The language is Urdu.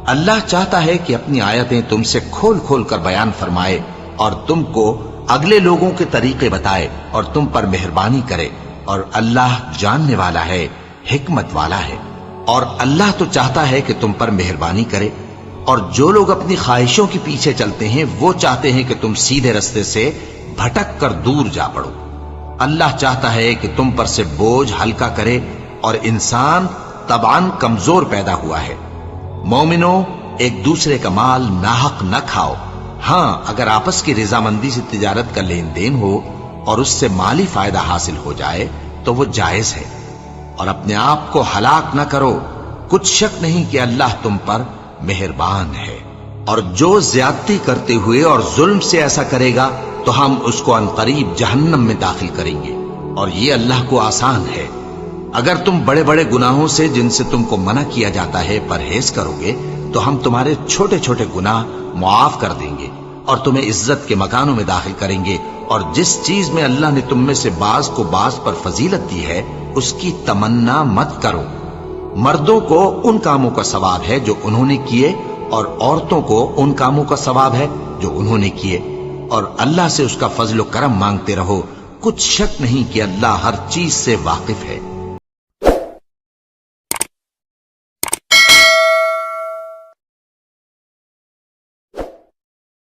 اللہ چاہتا ہے کہ اپنی آیتیں تم سے کھول کھول کر بیان فرمائے اور تم کو اگلے لوگوں کے طریقے بتائے اور تم پر مہربانی کرے، اور اللہ جاننے والا ہے، حکمت والا ہے۔ اور اللہ تو چاہتا ہے کہ تم پر مہربانی کرے، اور جو لوگ اپنی خواہشوں کے پیچھے چلتے ہیں وہ چاہتے ہیں کہ تم سیدھے رستے سے بھٹک کر دور جا پڑو۔ اللہ چاہتا ہے کہ تم پر سے بوجھ ہلکا کرے، اور انسان طبعاً کمزور پیدا ہوا ہے۔ مومنوں، ایک دوسرے کا مال ناحق نہ کھاؤ۔ ہاں، اگر آپس کی رضامندی سے تجارت کا لین دین ہو اور اس سے مالی فائدہ حاصل ہو جائے تو وہ جائز ہے، اور اپنے آپ کو ہلاک نہ کرو، کچھ شک نہیں کہ اللہ تم پر مہربان ہے۔ اور جو زیادتی کرتے ہوئے اور ظلم سے ایسا کرے گا تو ہم اس کو عنقریب جہنم میں داخل کریں گے، اور یہ اللہ کو آسان ہے۔ اگر تم بڑے بڑے گناہوں سے جن سے تم کو منع کیا جاتا ہے پرہیز کرو گے تو ہم تمہارے چھوٹے چھوٹے گناہ معاف کر دیں گے اور تمہیں عزت کے مکانوں میں داخل کریں گے۔ اور جس چیز میں اللہ نے تم میں سے بعض کو بعض پر فضیلت دی ہے اس کی تمنا مت کرو۔ مردوں کو ان کاموں کا ثواب ہے جو انہوں نے کیے، اور عورتوں کو ان کاموں کا ثواب ہے جو انہوں نے کیے، اور اللہ سے اس کا فضل و کرم مانگتے رہو، کچھ شک نہیں کہ اللہ ہر چیز سے واقف ہے۔